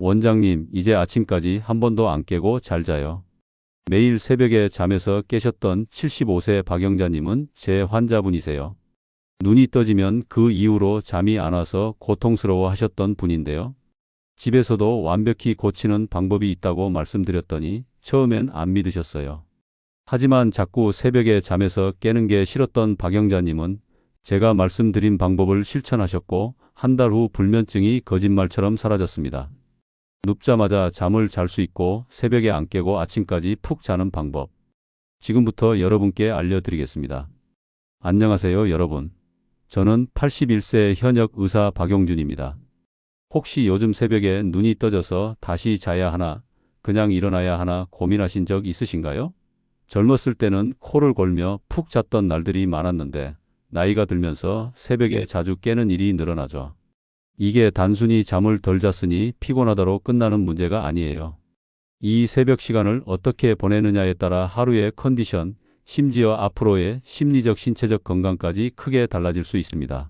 원장님, 이제 아침까지 한 번도 안 깨고 잘 자요. 매일 새벽에 잠에서 깨셨던 75세 박영자님은 제 환자분이세요. 눈이 떠지면 그 이후로 잠이 안 와서 고통스러워 하셨던 분인데요. 집에서도 완벽히 고치는 방법이 있다고 말씀드렸더니 처음엔 안 믿으셨어요. 하지만 자꾸 새벽에 잠에서 깨는 게 싫었던 박영자님은 제가 말씀드린 방법을 실천하셨고 한 달 후 불면증이 거짓말처럼 사라졌습니다. 눕자마자 잠을 잘 수 있고 새벽에 안 깨고 아침까지 푹 자는 방법. 지금부터 여러분께 알려드리겠습니다. 안녕하세요, 여러분. 저는 81세 현역 의사 박용준입니다. 혹시 요즘 새벽에 눈이 떠져서 다시 자야 하나, 그냥 일어나야 하나 고민하신 적 있으신가요? 젊었을 때는 코를 골며 푹 잤던 날들이 많았는데 나이가 들면서 새벽에 자주 깨는 일이 늘어나죠. 이게 단순히 잠을 덜 잤으니 피곤하다로 끝나는 문제가 아니에요. 이 새벽 시간을 어떻게 보내느냐에 따라 하루의 컨디션, 심지어 앞으로의 심리적, 신체적 건강까지 크게 달라질 수 있습니다.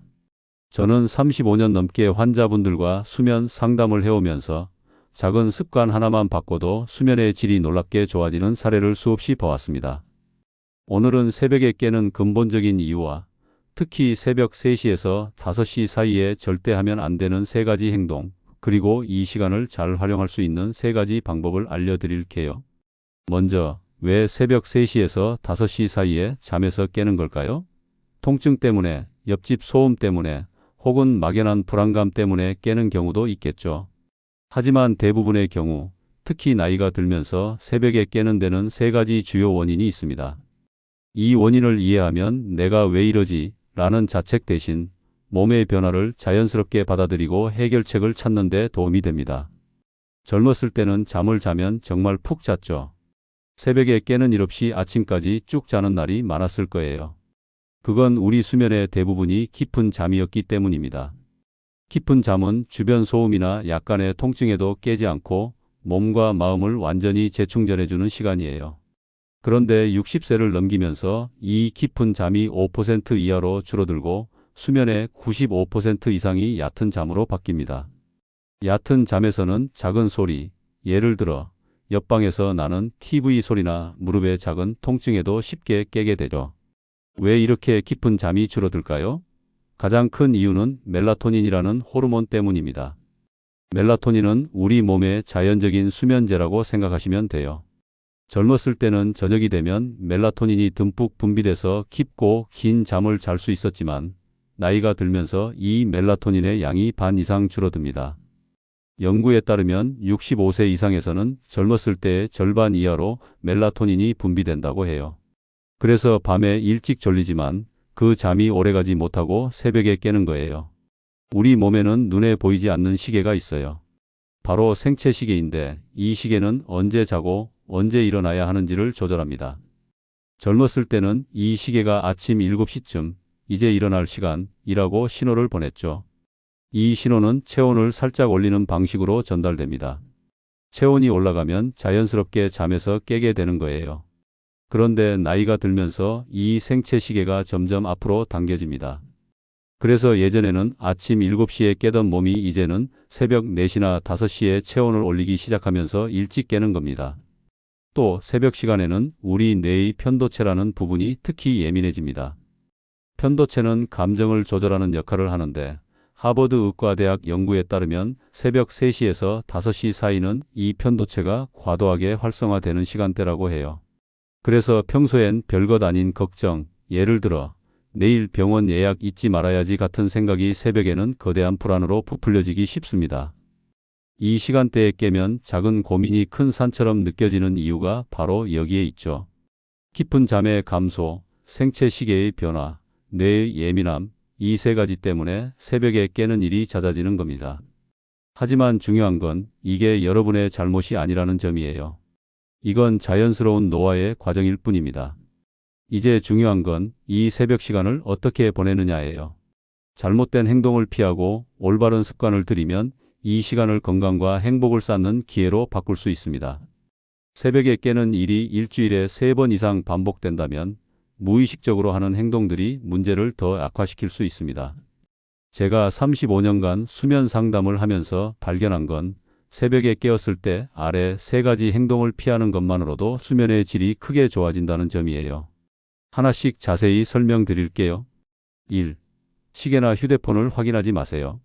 저는 35년 넘게 환자분들과 수면 상담을 해오면서 작은 습관 하나만 바꿔도 수면의 질이 놀랍게 좋아지는 사례를 수없이 봐왔습니다. 오늘은 새벽에 깨는 근본적인 이유와 특히 새벽 3시에서 5시 사이에 절대 하면 안 되는 3가지 행동, 그리고 이 시간을 잘 활용할 수 있는 3가지 방법을 알려드릴게요. 먼저, 왜 새벽 3시에서 5시 사이에 잠에서 깨는 걸까요? 통증 때문에, 옆집 소음 때문에, 혹은 막연한 불안감 때문에 깨는 경우도 있겠죠. 하지만 대부분의 경우, 특히 나이가 들면서 새벽에 깨는 데는 3가지 주요 원인이 있습니다. 이 원인을 이해하면 내가 왜 이러지? 라는 자책 대신 몸의 변화를 자연스럽게 받아들이고 해결책을 찾는 데 도움이 됩니다. 젊었을 때는 잠을 자면 정말 푹 잤죠. 새벽에 깨는 일 없이 아침까지 쭉 자는 날이 많았을 거예요. 그건 우리 수면의 대부분이 깊은 잠이었기 때문입니다. 깊은 잠은 주변 소음이나 약간의 통증에도 깨지 않고 몸과 마음을 완전히 재충전해주는 시간이에요. 그런데 60세를 넘기면서 이 깊은 잠이 5% 이하로 줄어들고 수면의 95% 이상이 얕은 잠으로 바뀝니다. 얕은 잠에서는 작은 소리, 예를 들어 옆방에서 나는 TV 소리나 무릎의 작은 통증에도 쉽게 깨게 되죠. 왜 이렇게 깊은 잠이 줄어들까요? 가장 큰 이유는 멜라토닌이라는 호르몬 때문입니다. 멜라토닌은 우리 몸의 자연적인 수면제라고 생각하시면 돼요. 젊었을 때는 저녁이 되면 멜라토닌이 듬뿍 분비돼서 깊고 긴 잠을 잘 수 있었지만 나이가 들면서 이 멜라토닌의 양이 반 이상 줄어듭니다. 연구에 따르면 65세 이상에서는 젊었을 때의 절반 이하로 멜라토닌이 분비된다고 해요. 그래서 밤에 일찍 졸리지만 그 잠이 오래가지 못하고 새벽에 깨는 거예요. 우리 몸에는 눈에 보이지 않는 시계가 있어요. 바로 생체 시계인데 이 시계는 언제 자고 언제 일어나야 하는지를 조절합니다. 젊었을 때는 이 시계가 아침 7시쯤 이제 일어날 시간이라고 신호를 보냈죠. 이 신호는 체온을 살짝 올리는 방식으로 전달됩니다. 체온이 올라가면 자연스럽게 잠에서 깨게 되는 거예요. 그런데 나이가 들면서 이 생체 시계가 점점 앞으로 당겨집니다. 그래서 예전에는 아침 7시에 깨던 몸이 이제는 새벽 4시나 5시에 체온을 올리기 시작하면서 일찍 깨는 겁니다. 또 새벽 시간에는 우리 뇌의 편도체라는 부분이 특히 예민해집니다. 편도체는 감정을 조절하는 역할을 하는데 하버드 의과대학 연구에 따르면 새벽 3시에서 5시 사이는 이 편도체가 과도하게 활성화되는 시간대라고 해요. 그래서 평소엔 별것 아닌 걱정, 예를 들어 내일 병원 예약 잊지 말아야지 같은 생각이 새벽에는 거대한 불안으로 부풀려지기 쉽습니다. 이 시간대에 깨면 작은 고민이 큰 산처럼 느껴지는 이유가 바로 여기에 있죠. 깊은 잠의 감소, 생체 시계의 변화, 뇌의 예민함, 이 3가지 때문에 새벽에 깨는 일이 잦아지는 겁니다. 하지만 중요한 건 이게 여러분의 잘못이 아니라는 점이에요. 이건 자연스러운 노화의 과정일 뿐입니다. 이제 중요한 건 이 새벽 시간을 어떻게 보내느냐예요. 잘못된 행동을 피하고 올바른 습관을 들이면 이 시간을 건강과 행복을 쌓는 기회로 바꿀 수 있습니다. 새벽에 깨는 일이 일주일에 3번 이상 반복된다면 무의식적으로 하는 행동들이 문제를 더 악화시킬 수 있습니다. 제가 35년간 수면 상담을 하면서 발견한 건 새벽에 깨었을 때 아래 세 가지 행동을 피하는 것만으로도 수면의 질이 크게 좋아진다는 점이에요. 하나씩 자세히 설명드릴게요. 1. 시계나 휴대폰을 확인하지 마세요.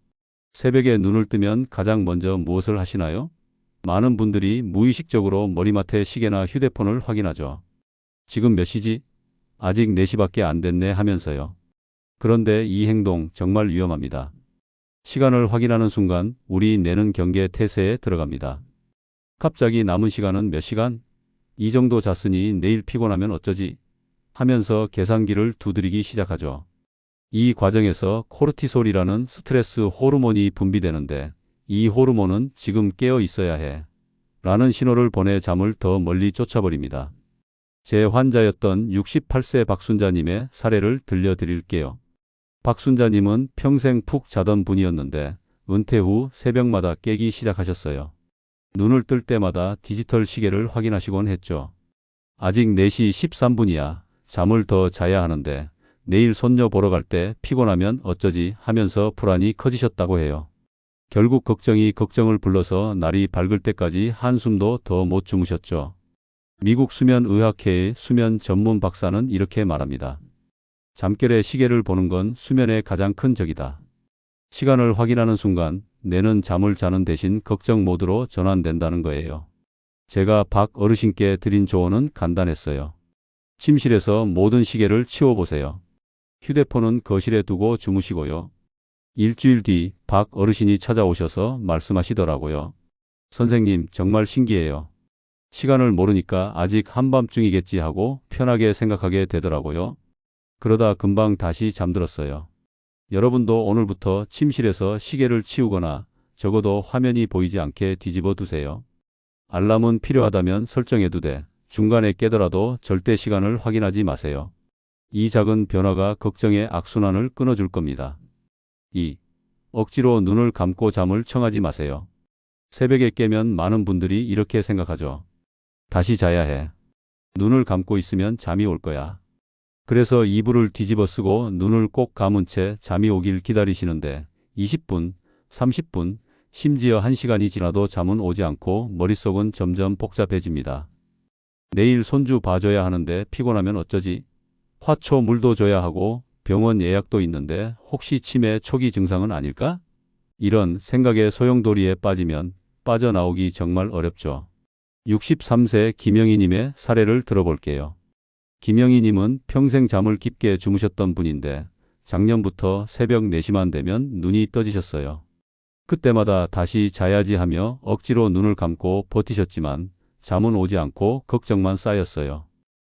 새벽에 눈을 뜨면 가장 먼저 무엇을 하시나요? 많은 분들이 무의식적으로 머리맡에 시계나 휴대폰을 확인하죠. 지금 몇 시지? 아직 4시밖에 안 됐네 하면서요. 그런데 이 행동 정말 위험합니다. 시간을 확인하는 순간 우리 뇌는 경계 태세에 들어갑니다. 갑자기 남은 시간은 몇 시간? 이 정도 잤으니 내일 피곤하면 어쩌지? 하면서 계산기를 두드리기 시작하죠. 이 과정에서 코르티솔이라는 스트레스 호르몬이 분비되는데 이 호르몬은 지금 깨어 있어야 해 라는 신호를 보내 잠을 더 멀리 쫓아버립니다. 제 환자였던 68세 박순자님의 사례를 들려드릴게요. 박순자님은 평생 푹 자던 분이었는데 은퇴 후 새벽마다 깨기 시작하셨어요. 눈을 뜰 때마다 디지털 시계를 확인하시곤 했죠. 아직 4시 13분이야. 잠을 더 자야 하는데 내일 손녀 보러 갈 때 피곤하면 어쩌지 하면서 불안이 커지셨다고 해요. 결국 걱정이 걱정을 불러서 날이 밝을 때까지 한숨도 더 못 주무셨죠. 미국 수면의학회의 수면 전문 박사는 이렇게 말합니다. 잠결에 시계를 보는 건 수면의 가장 큰 적이다. 시간을 확인하는 순간 뇌는 잠을 자는 대신 걱정 모드로 전환된다는 거예요. 제가 박 어르신께 드린 조언은 간단했어요. 침실에서 모든 시계를 치워보세요. 휴대폰은 거실에 두고 주무시고요. 일주일 뒤 박 어르신이 찾아오셔서 말씀하시더라고요. 선생님, 정말 신기해요. 시간을 모르니까 아직 한밤중이겠지 하고 편하게 생각하게 되더라고요. 그러다 금방 다시 잠들었어요. 여러분도 오늘부터 침실에서 시계를 치우거나 적어도 화면이 보이지 않게 뒤집어 두세요. 알람은 필요하다면 설정해도 돼. 중간에 깨더라도 절대 시간을 확인하지 마세요. 이 작은 변화가 걱정의 악순환을 끊어줄 겁니다. 2. 억지로 눈을 감고 잠을 청하지 마세요. 새벽에 깨면 많은 분들이 이렇게 생각하죠. 다시 자야 해. 눈을 감고 있으면 잠이 올 거야. 그래서 이불을 뒤집어 쓰고 눈을 꼭 감은 채 잠이 오길 기다리시는데 20분, 30분, 심지어 1시간이 지나도 잠은 오지 않고 머릿속은 점점 복잡해집니다. 내일 손주 봐줘야 하는데 피곤하면 어쩌지? 화초 물도 줘야 하고 병원 예약도 있는데 혹시 치매 초기 증상은 아닐까? 이런 생각의 소용돌이에 빠지면 빠져나오기 정말 어렵죠. 63세 김영희님의 사례를 들어볼게요. 김영희님은 평생 잠을 깊게 주무셨던 분인데 작년부터 새벽 4시만 되면 눈이 떠지셨어요. 그때마다 다시 자야지 하며 억지로 눈을 감고 버티셨지만 잠은 오지 않고 걱정만 쌓였어요.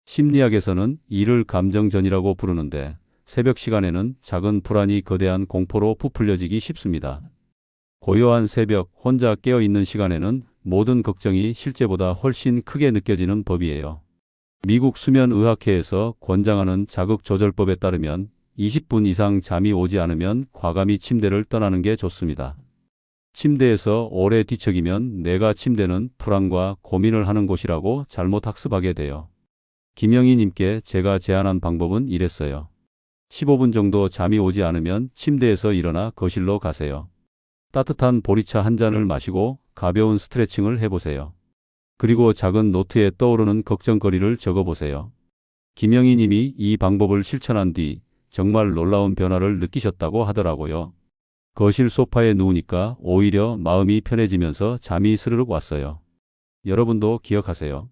심리학에서는 이를 감정전이라고 부르는데 새벽 시간에는 작은 불안이 거대한 공포로 부풀려지기 쉽습니다. 고요한 새벽 혼자 깨어있는 시간에는 모든 걱정이 실제보다 훨씬 크게 느껴지는 법이에요. 미국 수면의학회에서 권장하는 자극조절법에 따르면 20분 이상 잠이 오지 않으면 과감히 침대를 떠나는 게 좋습니다. 침대에서 오래 뒤척이면 뇌가 침대는 불안과 고민을 하는 곳이라고 잘못 학습하게 돼요. 김영희님께 제가 제안한 방법은 이랬어요. 15분 정도 잠이 오지 않으면 침대에서 일어나 거실로 가세요. 따뜻한 보리차 한 잔을 마시고 가벼운 스트레칭을 해보세요. 그리고 작은 노트에 떠오르는 걱정거리를 적어보세요. 김영희 님이 이 방법을 실천한 뒤 정말 놀라운 변화를 느끼셨다고 하더라고요. 거실 소파에 누우니까 오히려 마음이 편해지면서 잠이 스르륵 왔어요. 여러분도 기억하세요.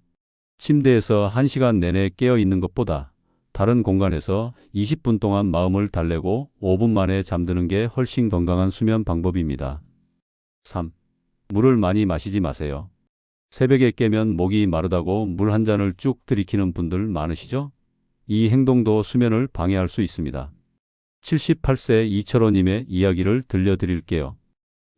침대에서 1시간 내내 깨어 있는 것보다 다른 공간에서 20분 동안 마음을 달래고 5분 만에 잠드는 게 훨씬 건강한 수면 방법입니다. 3. 물을 많이 마시지 마세요. 새벽에 깨면 목이 마르다고 물 한 잔을 쭉 들이키는 분들 많으시죠? 이 행동도 수면을 방해할 수 있습니다. 78세 이철호님의 이야기를 들려드릴게요.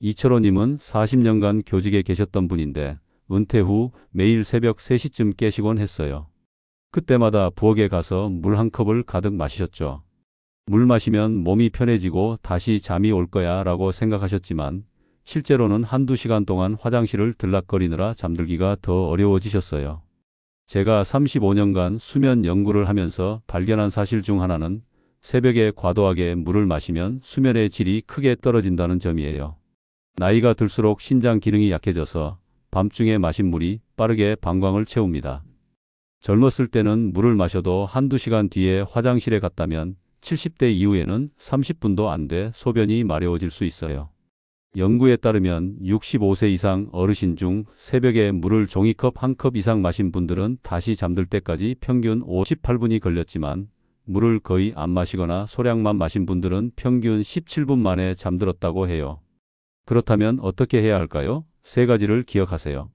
이철호님은 40년간 교직에 계셨던 분인데 은퇴 후 매일 새벽 3시쯤 깨시곤 했어요. 그때마다 부엌에 가서 물 한 컵을 가득 마시셨죠. 물 마시면 몸이 편해지고 다시 잠이 올 거야 라고 생각하셨지만 실제로는 한두 시간 동안 화장실을 들락거리느라 잠들기가 더 어려워지셨어요. 제가 35년간 수면 연구를 하면서 발견한 사실 중 하나는 새벽에 과도하게 물을 마시면 수면의 질이 크게 떨어진다는 점이에요. 나이가 들수록 신장 기능이 약해져서 밤중에 마신 물이 빠르게 방광을 채웁니다. 젊었을 때는 물을 마셔도 한두 시간 뒤에 화장실에 갔다면 70대 이후에는 30분도 안 돼 소변이 마려워질 수 있어요. 연구에 따르면 65세 이상 어르신 중 새벽에 물을 종이컵 1컵 이상 마신 분들은 다시 잠들 때까지 평균 58분이 걸렸지만 물을 거의 안 마시거나 소량만 마신 분들은 평균 17분 만에 잠들었다고 해요. 그렇다면 어떻게 해야 할까요? 세 가지를 기억하세요.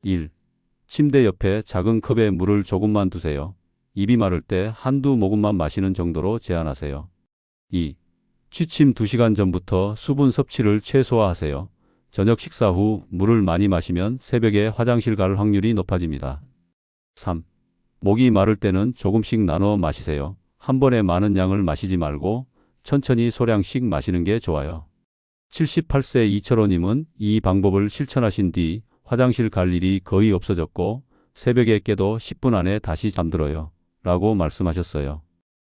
1. 침대 옆에 작은 컵에 물을 조금만 두세요. 입이 마를 때 한두 모금만 마시는 정도로 제한하세요. 2. 취침 2시간 전부터 수분 섭취를 최소화하세요. 저녁 식사 후 물을 많이 마시면 새벽에 화장실 갈 확률이 높아집니다. 3. 목이 마를 때는 조금씩 나눠 마시세요. 한 번에 많은 양을 마시지 말고 천천히 소량씩 마시는 게 좋아요. 78세 이철호님은 이 방법을 실천하신 뒤 화장실 갈 일이 거의 없어졌고 새벽에 깨도 10분 안에 다시 잠들어요. 라고 말씀하셨어요.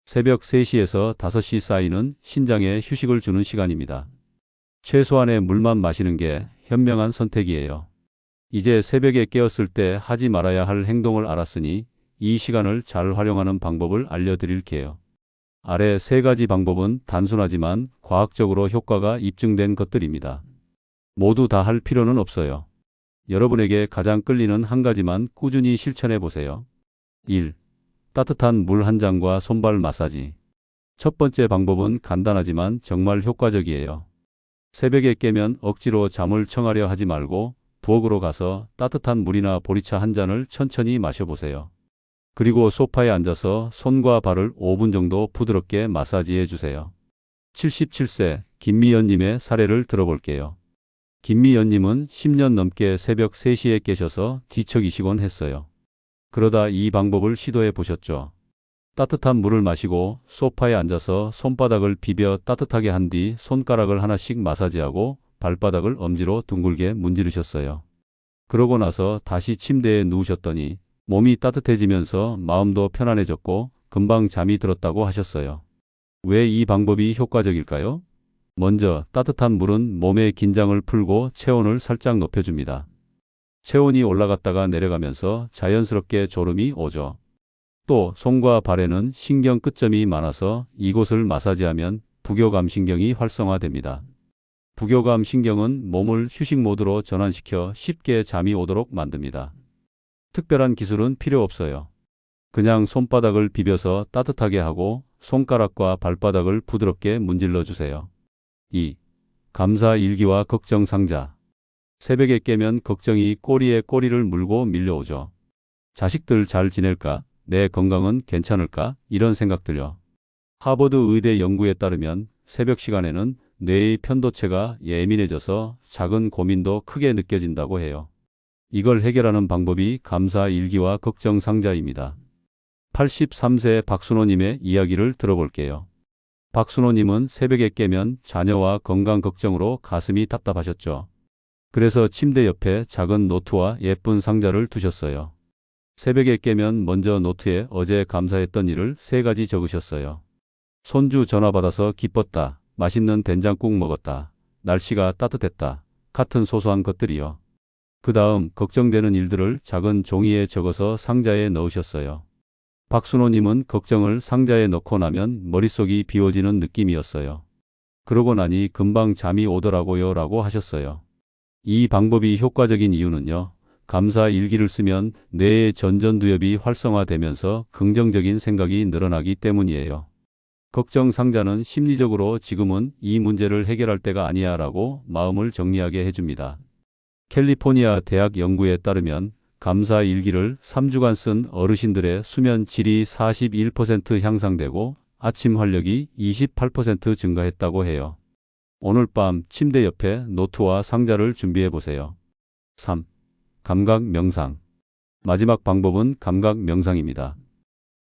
새벽 3시에서 5시 사이는 신장에 휴식을 주는 시간입니다. 최소한의 물만 마시는 게 현명한 선택이에요. 이제 새벽에 깨었을 때 하지 말아야 할 행동을 알았으니 이 시간을 잘 활용하는 방법을 알려드릴게요. 아래 세 가지 방법은 단순하지만 과학적으로 효과가 입증된 것들입니다. 모두 다 할 필요는 없어요. 여러분에게 가장 끌리는 한 가지만 꾸준히 실천해 보세요. 1. 따뜻한 물 한 잔과 손발 마사지. 첫 번째 방법은 간단하지만 정말 효과적이에요. 새벽에 깨면 억지로 잠을 청하려 하지 말고 부엌으로 가서 따뜻한 물이나 보리차 한 잔을 천천히 마셔보세요. 그리고 소파에 앉아서 손과 발을 5분 정도 부드럽게 마사지해 주세요. 77세 김미연님의 사례를 들어볼게요. 김미연님은 10년 넘게 새벽 3시에 깨셔서 뒤척이시곤 했어요. 그러다 이 방법을 시도해 보셨죠. 따뜻한 물을 마시고 소파에 앉아서 손바닥을 비벼 따뜻하게 한 뒤 손가락을 하나씩 마사지하고 발바닥을 엄지로 둥글게 문지르셨어요. 그러고 나서 다시 침대에 누우셨더니 몸이 따뜻해지면서 마음도 편안해졌고 금방 잠이 들었다고 하셨어요. 왜 이 방법이 효과적일까요? 먼저 따뜻한 물은 몸의 긴장을 풀고 체온을 살짝 높여줍니다. 체온이 올라갔다가 내려가면서 자연스럽게 졸음이 오죠. 또 손과 발에는 신경 끝점이 많아서 이곳을 마사지하면 부교감 신경이 활성화됩니다. 부교감 신경은 몸을 휴식 모드로 전환시켜 쉽게 잠이 오도록 만듭니다. 특별한 기술은 필요 없어요. 그냥 손바닥을 비벼서 따뜻하게 하고 손가락과 발바닥을 부드럽게 문질러 주세요. 2. 감사 일기와 걱정 상자. 새벽에 깨면 걱정이 꼬리에 꼬리를 물고 밀려오죠. 자식들 잘 지낼까? 내 건강은 괜찮을까? 이런 생각들요. 하버드 의대 연구에 따르면 새벽 시간에는 뇌의 편도체가 예민해져서 작은 고민도 크게 느껴진다고 해요. 이걸 해결하는 방법이 감사 일기와 걱정 상자입니다. 83세 박순호님의 이야기를 들어볼게요. 박순호님은 새벽에 깨면 자녀와 건강 걱정으로 가슴이 답답하셨죠. 그래서 침대 옆에 작은 노트와 예쁜 상자를 두셨어요. 새벽에 깨면 먼저 노트에 어제 감사했던 일을 3가지 적으셨어요. 손주 전화 받아서 기뻤다. 맛있는 된장국 먹었다. 날씨가 따뜻했다. 같은 소소한 것들이요. 그 다음 걱정되는 일들을 작은 종이에 적어서 상자에 넣으셨어요. 박순호님은 걱정을 상자에 넣고 나면 머릿속이 비워지는 느낌이었어요. 그러고 나니 금방 잠이 오더라고요 라고 하셨어요. 이 방법이 효과적인 이유는요. 감사 일기를 쓰면 뇌의 전전두엽이 활성화되면서 긍정적인 생각이 늘어나기 때문이에요. 걱정 상자는 심리적으로 지금은 이 문제를 해결할 때가 아니야 라고 마음을 정리하게 해줍니다. 캘리포니아 대학 연구에 따르면 감사 일기를 3주간 쓴 어르신들의 수면 질이 41% 향상되고 아침 활력이 28% 증가했다고 해요. 오늘 밤 침대 옆에 노트와 상자를 준비해 보세요. 3. 감각 명상. 마지막 방법은 감각 명상입니다.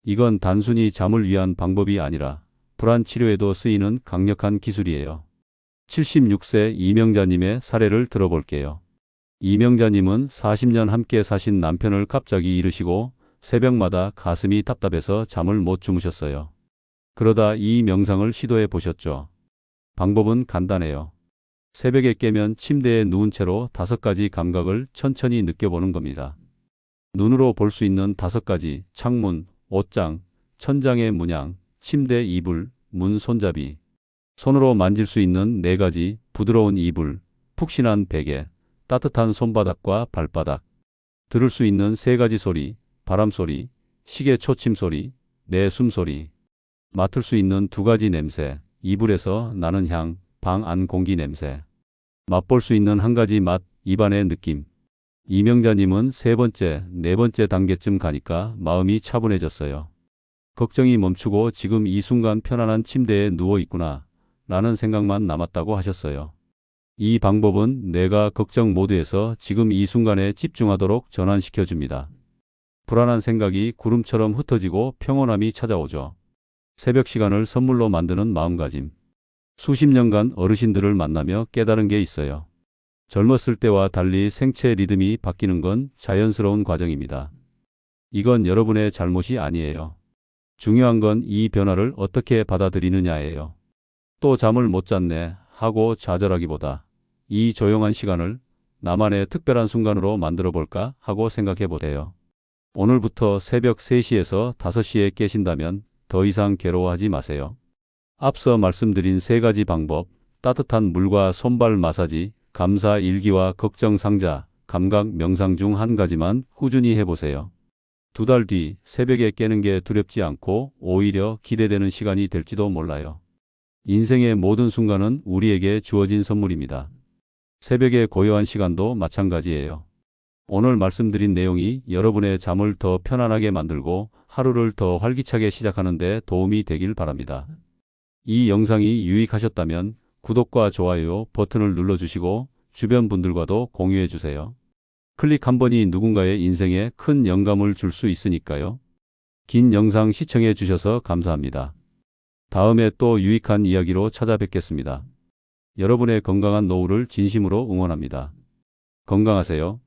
이건 단순히 잠을 위한 방법이 아니라 불안 치료에도 쓰이는 강력한 기술이에요. 76세 이명자님의 사례를 들어볼게요. 이명자님은 40년 함께 사신 남편을 갑자기 잃으시고 새벽마다 가슴이 답답해서 잠을 못 주무셨어요. 그러다 이 명상을 시도해 보셨죠. 방법은 간단해요. 새벽에 깨면 침대에 누운 채로 5가지 감각을 천천히 느껴보는 겁니다. 눈으로 볼 수 있는 5가지: 창문, 옷장, 천장의 문양, 침대 이불, 문 손잡이. 손으로 만질 수 있는 4가지: 부드러운 이불, 푹신한 베개, 따뜻한 손바닥과 발바닥. 들을 수 있는 3가지 소리: 바람 소리, 시계 초침 소리, 내 숨소리. 맡을 수 있는 2가지 냄새: 이불에서 나는 향, 방 안 공기 냄새. 맛볼 수 있는 1가지 맛, 입안의 느낌. 이명자님은 3번째, 4번째 단계쯤 가니까 마음이 차분해졌어요. 걱정이 멈추고 지금 이 순간 편안한 침대에 누워 있구나 라는 생각만 남았다고 하셨어요. 이 방법은 내가 걱정 모드에서 지금 이 순간에 집중하도록 전환시켜 줍니다. 불안한 생각이 구름처럼 흩어지고 평온함이 찾아오죠. 새벽 시간을 선물로 만드는 마음가짐. 수십 년간 어르신들을 만나며 깨달은 게 있어요. 젊었을 때와 달리 생체 리듬이 바뀌는 건 자연스러운 과정입니다. 이건 여러분의 잘못이 아니에요. 중요한 건 이 변화를 어떻게 받아들이느냐예요. 또 잠을 못 잤네 하고 좌절하기보다 이 조용한 시간을 나만의 특별한 순간으로 만들어 볼까 하고 생각해 보세요. 오늘부터 새벽 3시에서 5시에 깨신다면 더 이상 괴로워하지 마세요. 앞서 말씀드린 3가지 방법, 따뜻한 물과 손발 마사지, 감사 일기와 걱정 상자, 감각 명상 중 1가지만 꾸준히 해보세요. 2달 뒤 새벽에 깨는 게 두렵지 않고 오히려 기대되는 시간이 될지도 몰라요. 인생의 모든 순간은 우리에게 주어진 선물입니다. 새벽의 고요한 시간도 마찬가지예요. 오늘 말씀드린 내용이 여러분의 잠을 더 편안하게 만들고 하루를 더 활기차게 시작하는 데 도움이 되길 바랍니다. 이 영상이 유익하셨다면 구독과 좋아요 버튼을 눌러주시고 주변 분들과도 공유해 주세요. 클릭 한 번이 누군가의 인생에 큰 영감을 줄 수 있으니까요. 긴 영상 시청해 주셔서 감사합니다. 다음에 또 유익한 이야기로 찾아뵙겠습니다. 여러분의 건강한 노후를 진심으로 응원합니다. 건강하세요.